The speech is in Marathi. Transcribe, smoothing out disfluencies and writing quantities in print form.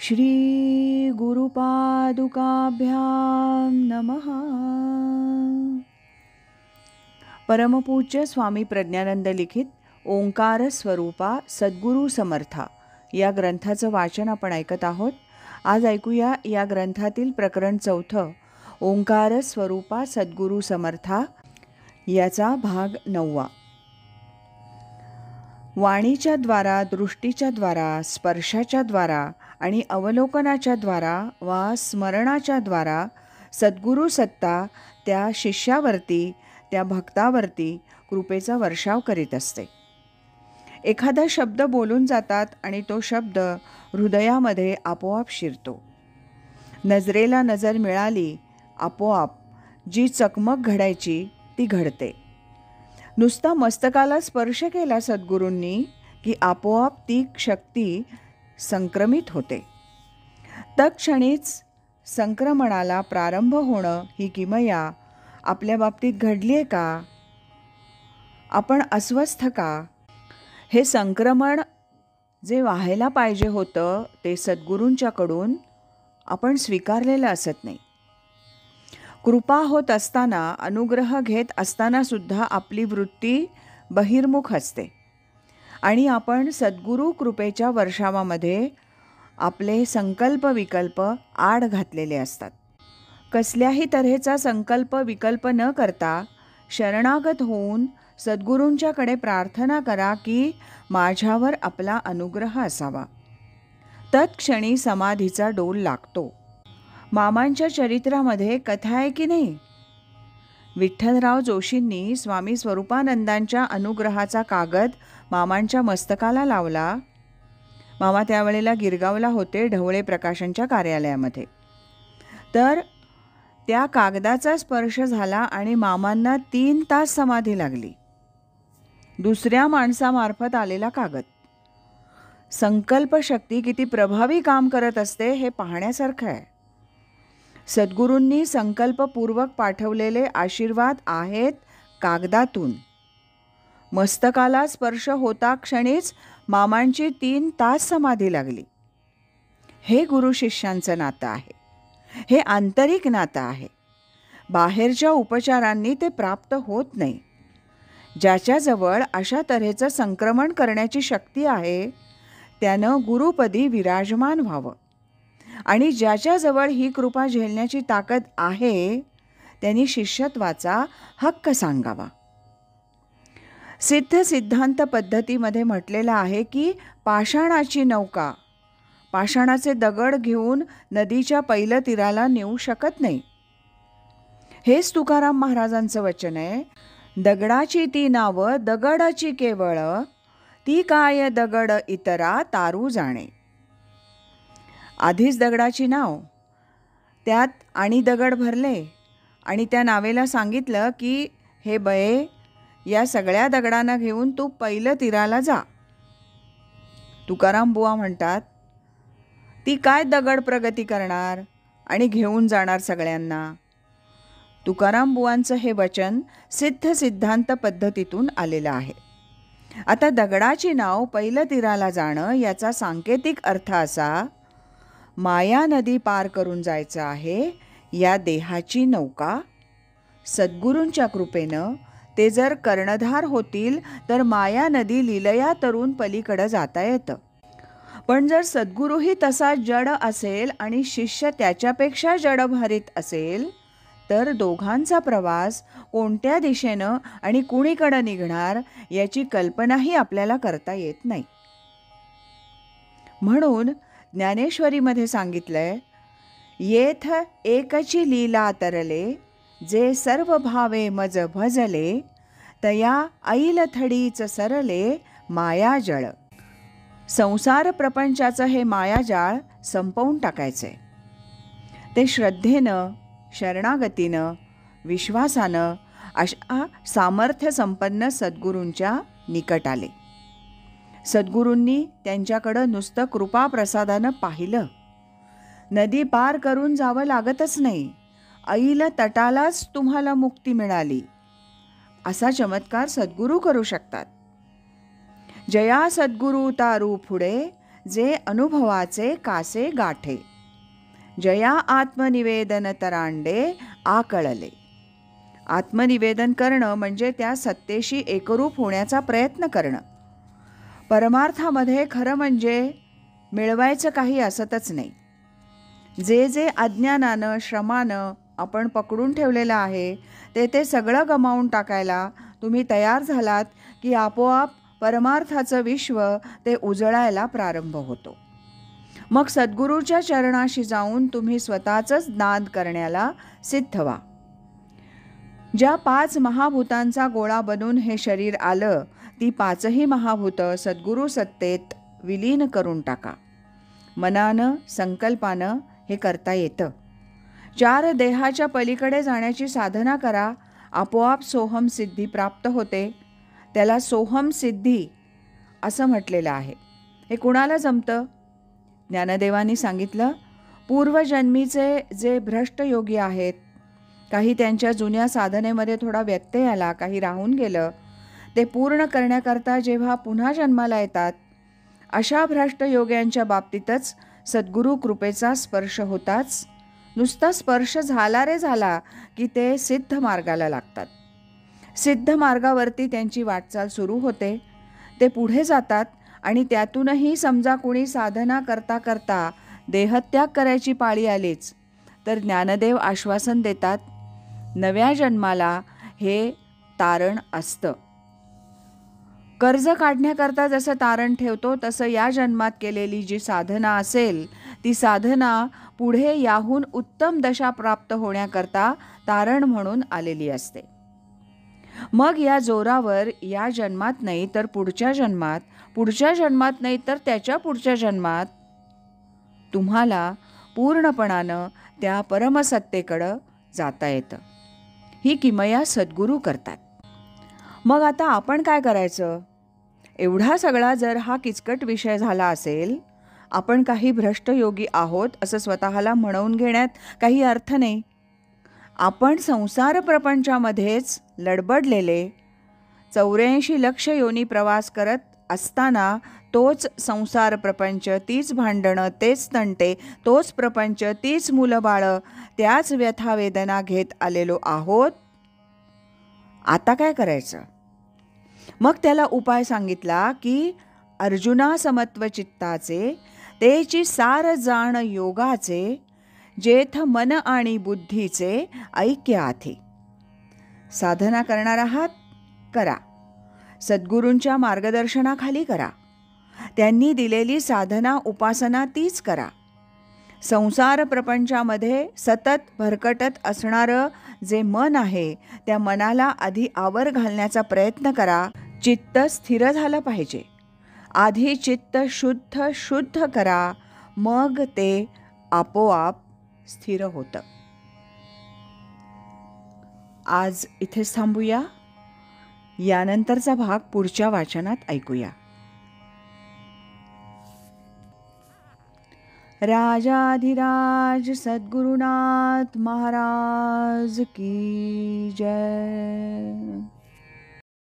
श्री गुरुपादुकाभ्यां नमः. परमपूज्य स्वामी प्रज्ञानंद लिखित ओंकार स्वरूपा सद्गुरू समर्था या ग्रंथाचं वाचन आपण ऐकत आहोत. आज ऐकूया या ग्रंथातील प्रकरण 4 ओंकार स्वरूपा सद्गुरू समर्था याचा भाग 9. वाणीच्या द्वारा, दृष्टीच्या द्वारा, स्पर्शाच्या द्वारा आणि अवलोकनाच्या द्वारा वा स्मरणाच्या द्वारा सद्गुरू सत्ता त्या शिष्यावरती, त्या भक्तावरती कृपेचा वर्षाव करीत असते. एखादा शब्द बोलून जातात आणि तो शब्द हृदयामध्ये आपोआप शिरतो. नजरेला नजर मिळाली, आपोआप जी चकमक घडायची ती घडते. नुसता मस्तकाला स्पर्श केला सद्गुरूंनी की आपोआप ती शक्ती संक्रमित होते. तत्क्षणीच संक्रमणाला प्रारंभ होणं ही किमया आपल्या बाबतीत घडली आहे का? आपण अस्वस्थ का? हे संक्रमण जे व्हायला पाहिजे होतं ते सद्गुरूंच्याकडून आपण स्वीकारलेलं असत नाही. कृपा होत असताना, अनुग्रह घेत असताना सुद्धा आपली वृत्ती बहिर्मुख असते आणि आपण सद्गुरू कृपेच्या वर्षावामध्ये आपले संकल्प विकल्प आड घातलेले असतात. कसल्याही तऱ्हेचा संकल्प विकल्प न करता शरणागत होऊन सद्गुरूंच्याकडे प्रार्थना करा की माझ्यावर आपला अनुग्रह असावा. तत्क्षणी समाधीचा डोल लागतो. मामांच्या चरित्रामध्ये कथा आहे की नाही? विठ्ठलराव जोशींनी स्वामी स्वरूपानंदांच्या अनुग्रहाचा कागद मामांच्या मस्तकाला लावला. मामा त्यावेळेला गिरगावला होते, ढवळे प्रकाशनच्या कार्यालयामध्ये. तर त्या कागदाचा स्पर्श झाला आणि मामांना 3 तास समाधी लागली. दुसऱ्या माणसामार्फत आलेला कागद. संकल्पशक्ती किती प्रभावी काम करत असते हे पाहण्यासारखं आहे. सद्गुरूंनी संकल्पपूर्वक पाठवलेले आशीर्वाद आहेत कागदातून. मस्तकाला स्पर्श होता क्षणीच मामांची 3 तास समाधी लागली. हे गुरु शिष्यांचं नातं आहे. हे आंतरिक नातं आहे. बाहेरच्या उपचारांनी ते प्राप्त होत नाही. ज्याच्याजवळ अशा तऱ्हेचं संक्रमण करण्याची शक्ती आहे त्यानं गुरुपदी विराजमान व्हावं आणि ज्याच्याजवळ ही कृपा झेलण्याची ताकद आहे त्यांनी शिष्यत्वाचा हक्क सांगावा. सिद्ध सिद्धांत पद्धतीमध्ये म्हटलेलं आहे की पाषाणाची नौका पाषाणाचे दगड घेऊन नदीच्या पहिल्या तीराला नेऊ शकत नाही. हेच तुकाराम महाराजांचं वचन आहे. दगडाची ती नावं दगडाची केवळ, ती काय दगड इतरा तारू जाणे. आधीच दगडाची नाव, त्यात आणि दगड भरले आणि त्या नावेला सांगितलं की हे बये, या सगळ्या दगडांना घेऊन तू पहिलं तीराला जा. तुकाराम बुवा म्हणतात, ती काय दगड प्रगती करणार आणि घेऊन जाणार सगळ्यांना. तुकाराम बुवांचं हे वचन सिद्ध सिद्धांत पद्धतीतून आलेलं आहे. आता दगडाची नाव पहिलं तीराला जाणं याचा सांकेतिक अर्थ असा, माया नदी पार करून जायचं आहे. या देहाची नौका सद्गुरूंच्या कृपेनं ते जर कर्णधार होतील तर माया नदी लीलया तरून पलीकडं जाता येतं. पण जर सद्गुरूही तसा जड असेल आणि शिष्य त्याच्यापेक्षा जडभारित असेल तर दोघांचा प्रवास कोणत्या दिशेनं आणि कुणीकडं निघणार याची कल्पनाही आपल्याला करता येत नाही. म्हणून ज्ञानेश्वरीमध्ये सांगितलंय, येथ एकची लीला तरले, जे सर्व भावे मज भजले, तया ऐल थडीच सरले मायाजळ. संसार प्रपंचाचं हे मायाजाळ संपवून टाकायचंय. ते श्रद्धेनं, शरणागतीनं, विश्वासानं अशा सामर्थ्य संपन्न सद्गुरूंच्या निकट आले. सद्गुरूंनी त्यांच्याकडं नुसतं कृपाप्रसादानं पाहिलं. नदी पार करून जावं लागतच नाही. ऐल तटालाच तुम्हाला मुक्ती मिळाली असा चमत्कार सद्गुरू करू शकतात. जया सद्गुरू तारू पुढे, जे अनुभवाचे कासे गाठे. जया आत्मनिवेदन तरांडे आकळले. आत्मनिवेदन करणं म्हणजे त्या सत्तेशी एकरूप होण्याचा प्रयत्न करणं. परमार्थामध्ये खरं म्हणजे मिळवायचं काही असतच नाही. जे जे अज्ञानानं श्रमानं आपण पकडून ठेवलेलं आहे ते सगळं गमावून टाकायला तुम्ही तयार झालात की आपोआप परमार्थाचं विश्व ते उजळायला प्रारंभ होतो. मग सद्गुरूच्या चरणाशी जाऊन तुम्ही स्वतःचंच नाद करण्याला सिद्ध व्हा. ज्या 5 महाभूतांचा गोळा बनून हे शरीर आलं ती 5ही महाभूतं सद्गुरू सत्तेत विलीन करून टाका. मनानं संकल्पानं हे करता येतं. 4 देहाच्या पलीकडे जाण्याची साधना करा. आपोआप सोहम सिद्धी प्राप्त होते. त्याला सोहम सिद्धी असं म्हटलेलं आहे. हे कुणाला जमतं? ज्ञानदेवांनी सांगितलं, पूर्वजन्मीचे जे भ्रष्ट योगी आहेत, काही त्यांच्या जुन्या साधनेमध्ये थोडा व्यत्यय आला, काही राहून गेलं, ते पूर्ण करण्याकरता जेव्हा पुन्हा जन्माला येतात, अशा भ्रष्ट योग्यांच्या बाबतीतच सद्गुरू कृपेचा स्पर्श होताच. नुसता स्पर्श झाला रे झाला की ते सिद्ध मार्गाला लागतात. सिद्ध मार्गावरती त्यांची वाटचाल सुरू होते. ते पुढे जातात आणि त्यातूनही समजा कुणी साधना करता करता देहत्याग करायची पाळी आलीच तर ज्ञानदेव आश्वासन देतात, नव्या जन्माला हे तारण असतं. कर्ज काढण्याकरता जसं तारण ठेवतो तसं या जन्मात केलेली जी साधना असेल ती साधना पुढे याहून उत्तम दशा प्राप्त होण्याकरता तारण म्हणून आलेली असते. मग या जोरावर या जन्मात नाही तर पुढच्या जन्मात, पुढच्या जन्मात नाही तर त्याच्या पुढच्या जन्मात तुम्हाला पूर्णपणानं त्या परमसत्तेकडं जाता येतं. ही किमया सद्गुरू करतात. मग आता आपण काय करायचं? एवढा सगळा जर हा किचकट विषय झाला असेल, आपण काही भ्रष्ट योगी आहोत असं स्वतःला म्हणवून घेण्यात काही अर्थ नाही. आपण संसार प्रपंचामध्येच लडबडलेले 84 लक्ष योनी प्रवास करत असताना तोच संसार प्रपंच, तीच भांडणं, तेच तंटे, तोच प्रपंच, तीच मुलं बाळं, त्याच व्यथावेदना घेत आलेलो आहोत. आता काय करायचं? मग त्याला उपाय सांगितला की अर्जुना समत्व चित्ताचे, तेची सार जाण योगाचे, जेथ मन आणि बुद्धीचे ऐक्य आथे. साधना करणार आहात? करा. सद्गुरूंच्या मार्गदर्शनाखाली करा. त्यांनी दिलेली साधना उपासना तीच करा. संसार प्रपंचामध्ये सतत भरकटत असणारं जे मन आहे त्या मनाला आधी आवर घालण्याचा प्रयत्न करा. चित्त स्थिर झालं पाहिजे. आधी चित्त शुद्ध करा, मग ते आपोआप स्थिर होतं. आज इथेच थांबूया. यानंतरचा भाग पुढच्या वाचनात ऐकूया. राजाधिराज सद्गुरुनाथ महाराज की जय.